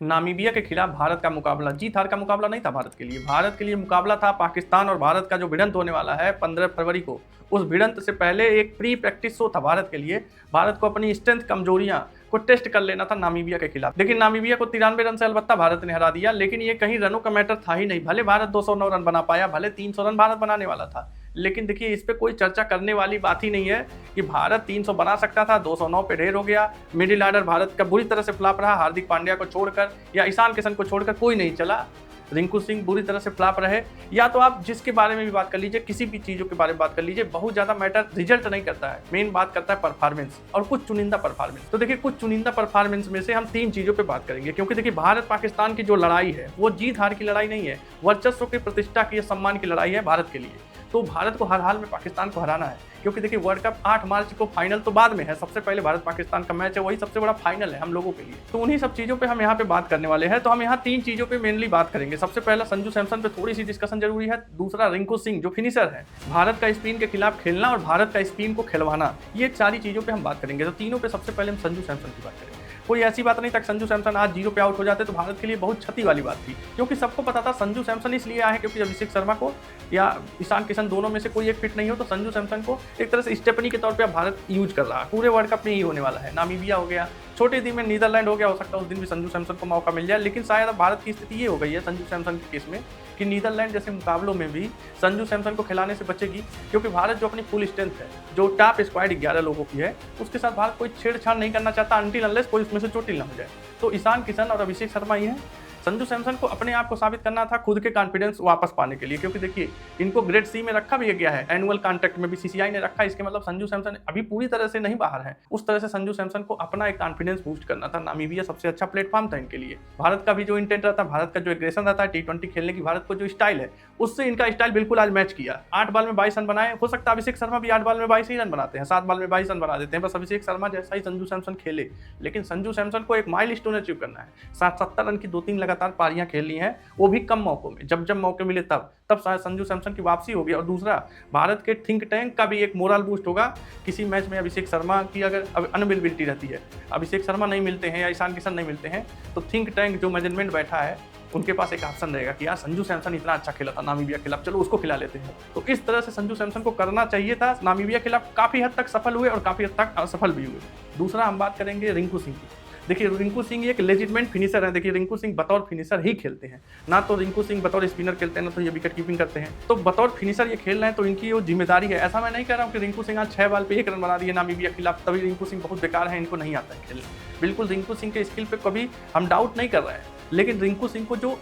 Namibia के खिलाफ भारत का मुकाबला जीत हार का मुकाबला नहीं था भारत के लिए। भारत के लिए मुकाबला था पाकिस्तान और भारत का जो भिड़ंत होने वाला है 15 फरवरी को। उस भिड़ंत से पहले एक प्री प्रैक्टिस शो था भारत के लिए। भारत को अपनी स्ट्रेंथ कमजोरियां को टेस्ट कर लेना था नामीबिया के खिलाफ। लेकिन नामीबिया को 93 रन से अलबत्ता भारत ने हरा दिया। लेकिन ये कहीं रनों का मैटर था ही नहीं। भले भारत 209 रन बना पाया, भले 300 रन भारत बनाने वाला था, लेकिन देखिए इस पे कोई चर्चा करने वाली बात ही नहीं है कि भारत 300 बना सकता था, 209 पे ढेर हो गया। मिडिल ऑर्डर भारत का बुरी तरह से फ्लॉप रहा। हार्दिक पांड्या को छोड़कर या ईशान किशन को छोड़कर कोई नहीं चला। रिंकू सिंह बुरी तरह से फ्लॉप रहे। या तो आप जिसके बारे में भी बात कर लीजिए, किसी भी चीज़ों के बारे में बात कर लीजिए, बहुत ज़्यादा मैटर रिजल्ट नहीं करता है। मेन बात करता है परफॉर्मेंस और कुछ चुनिंदा परफॉर्मेंस। तो देखिए कुछ चुनिंदा परफॉर्मेंस में से हम 3 चीज़ों पे बात करेंगे, क्योंकि देखिए भारत पाकिस्तान की जो लड़ाई है वो जीत हार की लड़ाई नहीं है, वर्चस्व की, प्रतिष्ठा की, सम्मान की लड़ाई है भारत के लिए। तो भारत को हर हाल में पाकिस्तान को हराना है, क्योंकि देखिए वर्ल्ड कप 8 मार्च को फाइनल तो बाद में है। सबसे पहले भारत पाकिस्तान का मैच है, वही सबसे बड़ा फाइनल है हम लोगों के लिए। तो उन्हीं सब चीज़ों पे हम यहाँ पे बात करने वाले हैं। तो हम यहाँ 3 चीज़ों पे मेनली बात करेंगे। सबसे पहला संजू सैमसन पे थोड़ी सी डिस्कशन जरूरी है। दूसरा रिंकू सिंह जो फिनिशर है, भारत का स्पिन के खिलाफ खेलना और भारत का स्पिन को खिलवाना, ये सारी चीज़ों पर हम बात करेंगे। तो तीनों पे सबसे पहले हम संजू सैमसन की बात करेंगे। कोई ऐसी बात नहीं था संजू सैमसन आज 0 पे आउट हो जाते तो भारत के लिए बहुत क्षति वाली बात थी, क्योंकि सबको पता था संजू सैमसन इसलिए आए हैं क्योंकि अभिषेक शर्मा को या ईशान किशन दोनों में से कोई एक फिट नहीं हो, तो संजू सैमसन को एक तरह से स्टेपनी के तौर पे अब भारत यूज कर रहा है। पूरे वर्ल्ड कप में ही होने वाला है। नामीबिया हो गया, छोटे दिन में नीदरलैंड हो गया, हो सकता है उस दिन भी संजू सैमसन को मौका मिल जाए। लेकिन शायद अब भारत की स्थिति ये हो गई है संजू सैमसन के केस में कि नीदरलैंड जैसे मुकाबलों में भी संजू सैमसन को खिलाने से बचेगी, क्योंकि भारत जो अपनी फुल स्ट्रेंथ है, जो टॉप स्क्वाड 11 लोगों की है, उसके साथ भारत कोई छेड़छाड़ नहीं करना चाहता अनटिल अनलेस कोई उसमें से चोटिल ना हो जाए। तो ईशान किशन और अभिषेक शर्मा ही हैं। संजू सैमसन को अपने आप को साबित करना था, खुद के कॉन्फिडेंस वापस पाने के लिए, क्योंकि देखिए इनको ग्रेड सी में रखा भी गया है, एनुअल कॉन्ट्रैक्ट में भी सीसीआई ने रखा है। इसके मतलब संजू सैमसन अभी पूरी तरह से नहीं बाहर है। उस तरह से संजू सैमसन को अपना एक कॉन्फिडेंस बूस्ट करना था। नामीबिया सबसे अच्छा प्लेटफॉर्म था इनके लिए। भारत का भी जो इंटेंट रहता है, भारत का जो एग्रेशन रहता है, T20 खेलने की भारत को जो स्टाइल है, उससे इनका स्टाइल बिल्कुल आज मैच किया। 8 बॉल में 22 रन बनाए। हो सकता है अभिषेक शर्मा भी 8 बॉल में 22 ही रन बनाते हैं, 7 बॉल में 22 रन बना देते हैं, बस अभिषेक शर्मा जैसा ही संजू सैमसन खेले। लेकिन संजू सैमसन को एक माइलस्टोन अचीव करना है। 70 रन की 2-3 लगातार पारियां खेलनी है, वो भी कम मौकों में। जब जब मौके मिले तब शायद संजू सैमसन की वापसी होगी। और दूसरा, भारत के थिंक टैंक का भी एक मोरल बूस्ट होगा। किसी मैच में अभिषेक शर्मा की अगर अनअवेलेबिलिटी रहती है, अभिषेक शर्मा नहीं मिलते हैं या ईशान किशन नहीं मिलते हैं, तो थिंक टैंक जो मैनेजमेंट बैठा है उनके पास एक ऑप्शन रहेगा कि यार संजू सैमसन इतना अच्छा खेला था नामीबिया के खिलाफ, चलो उसको खिला लेते हैं। तो इस तरह से संजू सैमसन को करना चाहिए था। नामीबिया के खिलाफ काफ़ी हद तक सफल हुए और काफ़ी हद तक असफल भी हुए। दूसरा हम बात करेंगे रिंकू सिंह की। देखिए रिंकू सिंह एक लेजिटमेंट फिनिशर है। देखिए रिंकू सिंह बतौर फिनिशर ही खेलते हैं, ना तो रिंकू सिंह बतौर स्पिनर खेलते हैं, ना तो ये विकेट कीपिंग करते हैं। तो बतौर फिनिशर ये खेल रहे हैं, तो इनकी वो जिम्मेदारी है। ऐसा मैं नहीं कह रहा हूँ कि रिंकू सिंह आज 6 बॉल पे 1 रन बना दिए नामीबिया के खिलाफ, तभी रिंकू सिंह बहुत बेकार है, इनको नहीं आता है खेलने। बिल्कुल रिंकू सिंह के स्किल पे कभी हम डाउट नहीं कर रहे हैं, लेकिन रिंकू सिंह को जो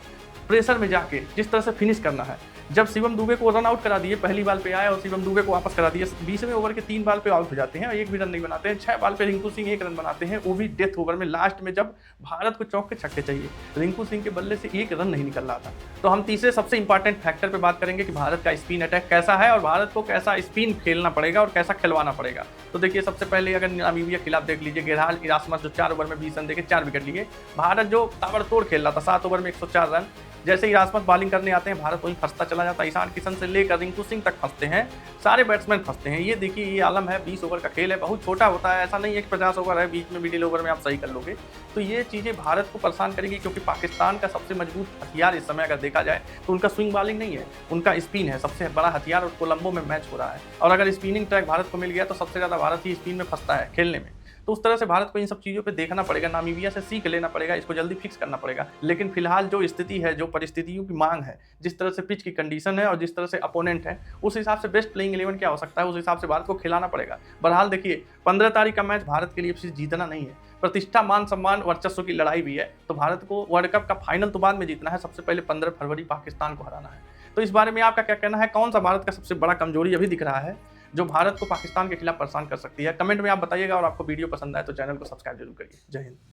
प्रेशर में जाके जिस तरह से फिनिश करना है, जब शिवम दुबे को रन आउट करा दिए, पहली बाल पे आए और शिवम दुबे को वापस करा दिए, 20वें ओवर के 3 बाल पे आउट हो जाते हैं और 1 भी रन नहीं बनाते हैं। 6 बाल पे रिंकू सिंह 1 रन बनाते हैं, वो भी डेथ ओवर में, लास्ट में जब भारत को चौके छक्के चाहिए। रिंकू सिंह के बल्ले से 1 रन नहीं निकल रहा था। तो हम तीसरे सबसे इंपॉर्टेंट फैक्टर पे बात करेंगे कि भारत का स्पिन अटैक कैसा है और भारत को कैसा स्पिन खेलना पड़ेगा और कैसा खिलवाना पड़ेगा। तो देखिए सबसे पहले अगर नामीबिया के खिलाफ देख लीजिए, गेरहाल इरास्मस जो 4 ओवर में 20 रन देके 4 विकेट लिए। भारत जो ताबड़तोड़ खेल रहा था, 7 ओवर में 104 रन। जैसे ही इरास्मस बॉलिंग करने आते हैं, भारत वहीं फंसता चला जाता है। ईशान किशन से लेकर रिंकू सिंह तक फंसते हैं, सारे बैट्समैन फंसते हैं। ये देखिए ये आलम है, 20 ओवर का खेल है, बहुत छोटा होता है। ऐसा नहीं है कि 50 ओवर है, बीच में मिडिल ओवर में आप सही कर लोगे। तो ये चीज़ें भारत को परेशान करेगी, क्योंकि पाकिस्तान का सबसे मजबूत हथियार इस समय अगर देखा जाए तो उनका स्विंग बॉलिंग नहीं है, उनका स्पिन है सबसे बड़ा हथियार, और कोलंबो में मैच हो रहा है। और अगर स्पिनिंग ट्रैक भारत को मिल गया तो सबसे ज़्यादा भारत ही स्पिन में फंसता है खेलने में। तो उस तरह से भारत को इन सब चीज़ों पे देखना पड़ेगा, नामीबिया से सीख लेना पड़ेगा, इसको जल्दी फिक्स करना पड़ेगा। लेकिन फिलहाल जो स्थिति है, जो परिस्थितियों की मांग है, जिस तरह से पिच की कंडीशन है और जिस तरह से अपोनेंट है, उस हिसाब से बेस्ट प्लेइंग 11 क्या हो सकता है, उस हिसाब से भारत को खिलाना पड़ेगा। बहरहाल देखिए 15 तारीख का मैच भारत के लिए सिर्फ जीतना नहीं है, प्रतिष्ठा, मान सम्मान, वर्चस्व की लड़ाई भी है। तो भारत को वर्ल्ड कप का फाइनल तो बाद में जीतना है, सबसे पहले 15 फरवरी पाकिस्तान को हराना है। तो इस बारे में आपका क्या कहना है? कौन सा भारत का सबसे बड़ा कमजोरी अभी दिख रहा है जो भारत को पाकिस्तान के खिलाफ परेशान कर सकती है? कमेंट में आप बताइएगा, और आपको वीडियो पसंद आए तो चैनल को सब्सक्राइब जरूर करिए। जय हिंद।